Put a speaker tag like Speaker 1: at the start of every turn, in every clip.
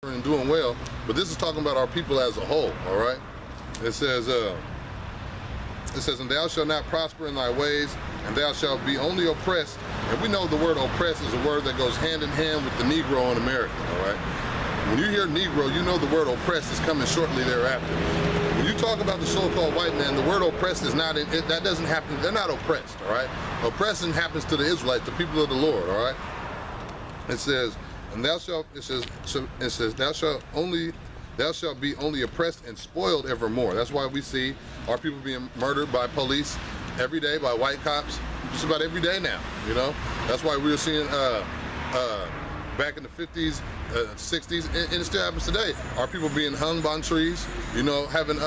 Speaker 1: and doing well, but this is talking about our people as a whole. All right, it says and thou shalt not prosper in thy ways, and thou shalt be only oppressed. And we know the word oppressed is a word that goes hand in hand with the Negro in America. All right, when you hear Negro, you know the word oppressed is coming shortly thereafter. When you talk about the so-called white man, the word oppressed is not that doesn't happen. They're not oppressed. All right, oppression happens to the Israelites, the people of the Lord. All right, it says. And thou shalt, it says, thou shalt be only oppressed and spoiled evermore. That's why we see our people being murdered by police every day, by white cops, just about every day now, you know? That's why we were seeing, back in the 50s, 60s, and it still happens today. Our people being hung on trees, you know, having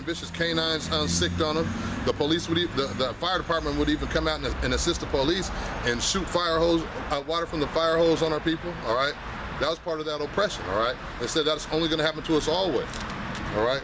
Speaker 1: vicious canines sicked on them. The police would, the fire department would even come out and assist the police and shoot fire hose, water from the fire hose on our people. All right, that was part of that oppression. All right, it said that's only going to happen to us always. All right,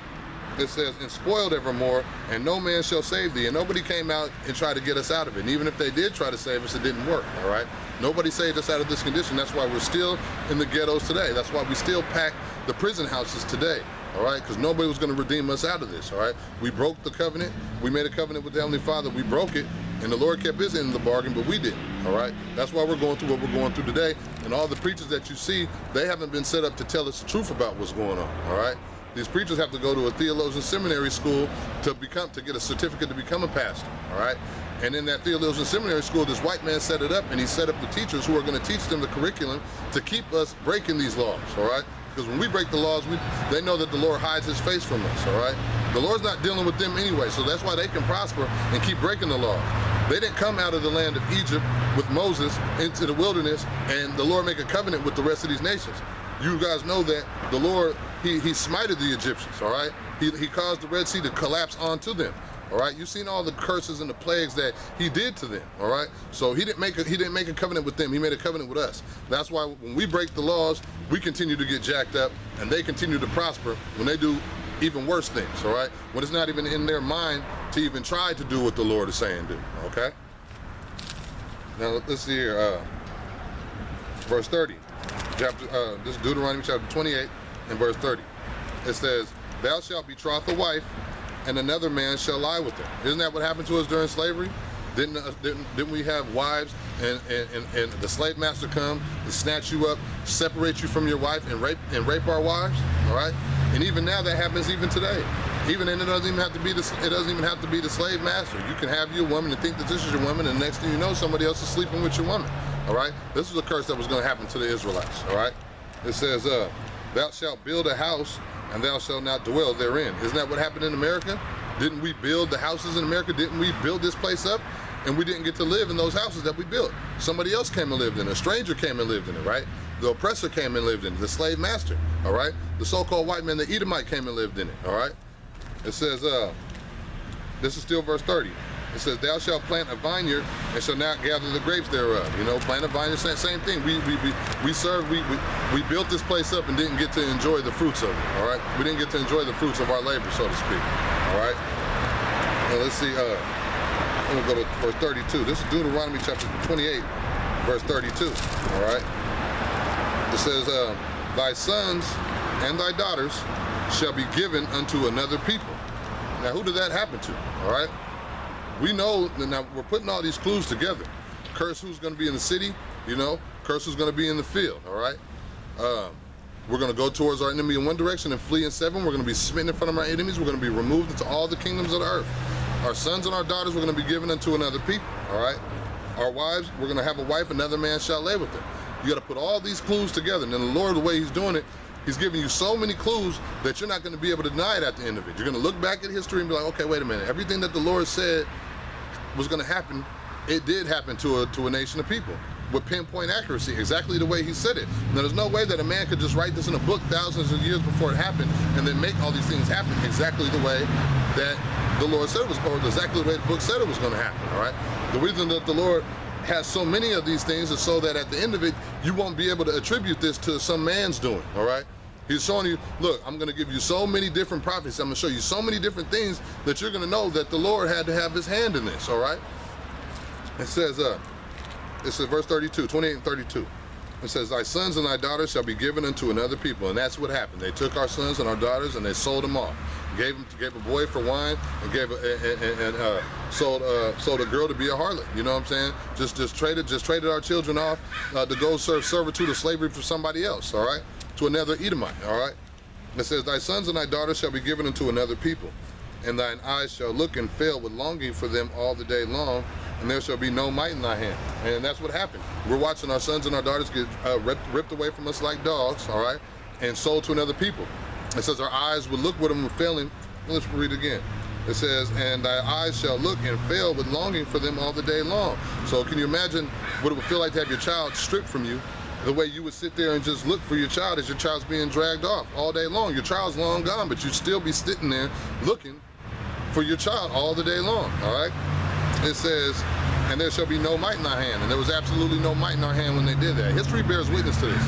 Speaker 1: it says, and spoiled evermore, and no man shall save thee. And nobody came out and tried to get us out of it. And even if they did try to save us, it didn't work. All right, nobody saved us out of this condition. That's why we're still in the ghettos today. That's why we still pack the prison houses today. All right, because nobody was going to redeem us out of this. All right, we broke the covenant. We made a covenant with the Heavenly Father. We broke it, and the Lord kept his end of the bargain, but we didn't. All right, that's why we're going through what we're going through today. And all the preachers that you see, they haven't been set up to tell us the truth about what's going on. All right, these preachers have to go to a theologian seminary school to get a certificate to become a pastor. All right, and in that theologian seminary school, this white man set it up, and he set up the teachers who are going to teach them the curriculum to keep us breaking these laws. All right. Because when we break the laws, they know that the Lord hides his face from us, all right? The Lord's not dealing with them anyway, so that's why they can prosper and keep breaking the laws. They didn't come out of the land of Egypt with Moses into the wilderness and the Lord make a covenant with the rest of these nations. You guys know that the Lord, he smited the Egyptians, all right? He caused the Red Sea to collapse onto them. All right, you've seen all the curses and the plagues that he did to them. All right, so he didn't make a covenant with them. He made a covenant with us. That's why when we break the laws, we continue to get jacked up, and they continue to prosper when they do even worse things. All right, when it's not even in their mind to even try to do what the Lord is saying do. Okay. Now let's see here, verse 30. This is Deuteronomy chapter 28 and verse 30. It says, "Thou shalt betroth a wife, and another man shall lie with her." Isn't that what happened to us during slavery? Didn't we have wives and the slave master come and snatch you up, separate you from your wife, and rape our wives? All right, and even now that happens even today. Even then, it doesn't even have to be the slave master. You can have your woman and think that this is your woman, and the next thing you know, somebody else is sleeping with your woman. All right, this was a curse that was going to happen to the Israelites. All right, it says, "Thou shalt build a house, and thou shalt not dwell therein." Isn't that what happened in America? Didn't we build the houses in America? Didn't we build this place up? And we didn't get to live in those houses that we built. Somebody else came and lived in it. A stranger came and lived in it, right? The oppressor came and lived in it. The slave master, all right? The so-called white man, the Edomite, came and lived in it, all right? It says, this is still verse 30. It says, "Thou shalt plant a vineyard and shalt not gather the grapes thereof." You know, plant a vineyard, same thing. We built this place up and didn't get to enjoy the fruits of it, all right? We didn't get to enjoy the fruits of our labor, so to speak, all right? Now let's see, I'm gonna go to verse 32. This is Deuteronomy chapter 28, verse 32, all right? It says, "Thy sons and thy daughters shall be given unto another people." Now, who did that happen to, all right? We know that now we're putting all these clues together. Curse who's going to be in the city, you know, curse who's going to be in the field, all right? We're going to go towards our enemy in one direction and flee in seven. We're going to be smitten in front of our enemies. We're going to be removed into all the kingdoms of the earth. Our sons and our daughters, we're going to be given unto another people, all right? Our wives, we're going to have a wife, another man shall lay with her. You got to put all these clues together. And then the Lord, the way he's doing it, he's giving you so many clues that you're not going to be able to deny it at the end of it. You're going to look back at history and be like, okay, wait a minute. Everything that the Lord said was going to happen, it did happen to a nation of people with pinpoint accuracy, exactly the way he said it. Now, there's no way that a man could just write this in a book thousands of years before it happened and then make all these things happen exactly the way that the Lord said it was, or exactly the way the book said it was going to happen, all right? The reason that the Lord has so many of these things is so that at the end of it, you won't be able to attribute this to some man's doing, all right? He's showing you, look, I'm going to give you so many different prophecies. I'm going to show you so many different things that you're going to know that the Lord had to have his hand in this, all right? It says verse 32, 28 and 32. It says, thy sons and thy daughters shall be given unto another people. And that's what happened. They took our sons and our daughters and they sold them off. Gave a boy for wine and sold a girl to be a harlot. You know what I'm saying? Just traded our children off to go serve servitude or slavery for somebody else. All right, to another Edomite. All right. It says, thy sons and thy daughters shall be given unto another people, and thine eyes shall look and fail with longing for them all the day long, and there shall be no might in thy hand. And that's what happened. We're watching our sons and our daughters get ripped away from us like dogs, all right, and sold to another people. It says our eyes would look with them and failing. Let's read it again. It says, and thy eyes shall look and fail with longing for them all the day long. So can you imagine what it would feel like to have your child stripped from you? The way you would sit there and just look for your child as your child's being dragged off all day long. Your child's long gone, but you'd still be sitting there looking for your child all the day long, all right? It says, and there shall be no might in thy hand. And there was absolutely no might in our hand when they did that. History bears witness to this.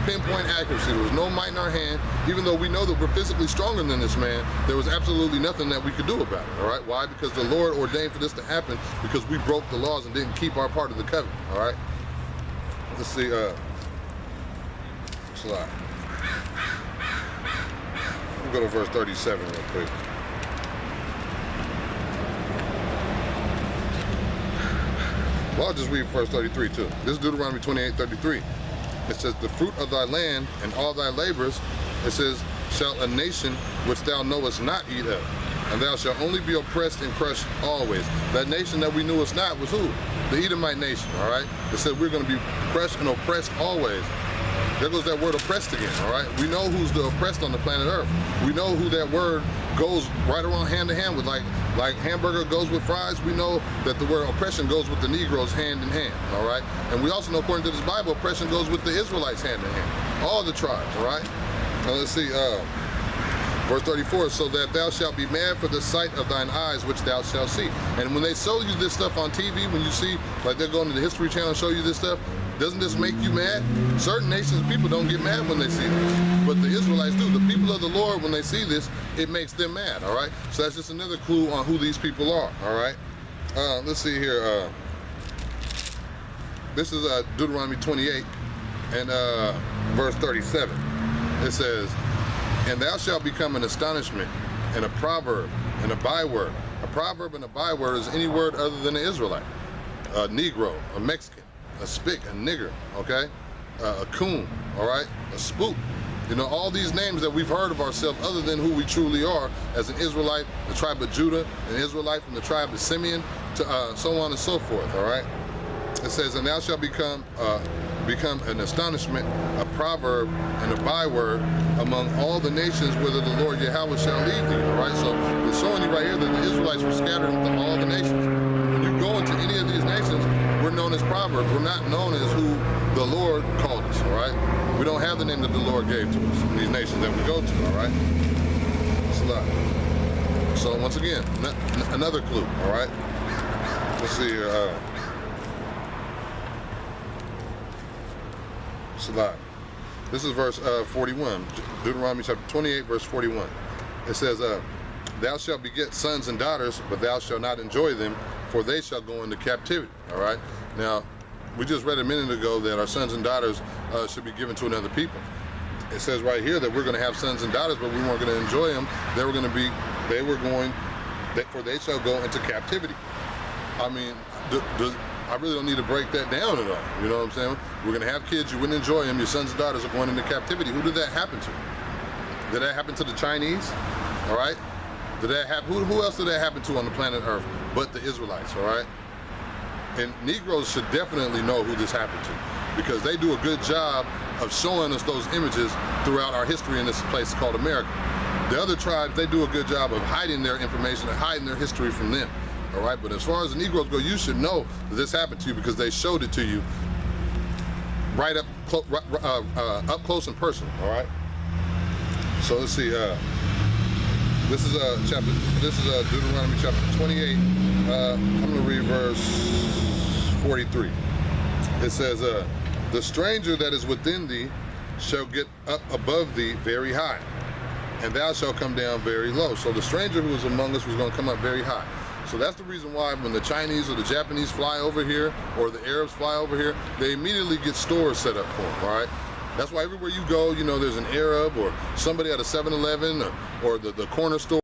Speaker 1: Pinpoint accuracy. There was no might in our hand. Even though we know that we're physically stronger than this man, there was absolutely nothing that we could do about it, all right? Why? Because the Lord ordained for this to happen because we broke the laws and didn't keep our part of the covenant, all right? Let's see, slide. We'll go to verse 37 real quick. Well, I'll just read verse 33 too. This is Deuteronomy 28:33. It says, the fruit of thy land and all thy labors, it says, shall a nation which thou knowest not eat of, and thou shalt only be oppressed and crushed always. That nation that we knew us not was who? The Edomite nation, all right? It said we're going to be crushed and oppressed always. There goes that word oppressed again, all right? We know who's the oppressed on the planet Earth. We know who that word goes right around hand to hand with, like hamburger goes with fries. We know that the word oppression goes with the Negroes hand in hand, all right? And we also know, according to this Bible, oppression goes with the Israelites hand in hand. All the tribes, all right? Now let's see, verse 34, so that thou shalt be mad for the sight of thine eyes, which thou shalt see. And when they show you this stuff on TV, when you see, like they're going to the History Channel and show you this stuff, doesn't this make you mad? Certain nations of people don't get mad when they see this, but the Israelites do. The people of the Lord, when they see this, it makes them mad, all right? So that's just another clue on who these people are, all right? Let's see here. This is Deuteronomy 28 and verse 37. It says, and thou shalt become an astonishment and a proverb and a byword. A proverb and a byword is any word other than an Israelite. A Negro, a Mexican, a spick, a nigger, okay? A coon, all right? A spook. You know, all these names that we've heard of ourselves other than who we truly are as an Israelite, the tribe of Judah, an Israelite from the tribe of Simeon, to so on and so forth, all right? It says, and thou shalt become an astonishment, a proverb, and a byword among all the nations whither the Lord Yahweh shall lead thee, all right? So it's showing you right here that the Israelites were scattered into all the nations. When you go into any of these nations, we're known as proverbs. We're not known as who the Lord called us, all right? We don't have the name that the Lord gave to us in these nations that we go to, all right? It's a lot. So once again, another clue, all right? Let's see here. It's a lot. This is verse 41, Deuteronomy chapter 28, verse 41. It says, thou shalt beget sons and daughters, but thou shalt not enjoy them, for they shall go into captivity, all right? Now, we just read a minute ago that our sons and daughters should be given to another people. It says right here that we're going to have sons and daughters, but we weren't going to enjoy them. For they shall go into captivity. I mean, I really don't need to break that down at all. You know what I'm saying? We're going to have kids, you wouldn't enjoy them, your sons and daughters are going into captivity. Who did that happen to? Did that happen to the Chinese? All right? Did that happen? Who else did that happen to on the planet Earth but the Israelites, all right? And Negroes should definitely know who this happened to because they do a good job of showing us those images throughout our history in this place called America. The other tribes, they do a good job of hiding their information and hiding their history from them. All right, but as far as the Negroes go, you should know that this happened to you because they showed it to you right up close and personal. All right. So let's see. This is Deuteronomy chapter 28. I'm going to read verse 43. It says, "The stranger that is within thee shall get up above thee very high, and thou shalt come down very low." So the stranger who was among us was going to come up very high. So that's the reason why when the Chinese or the Japanese fly over here, or the Arabs fly over here, they immediately get stores set up for them, all right? That's why everywhere you go, you know, there's an Arab or somebody at a 7-Eleven or the corner store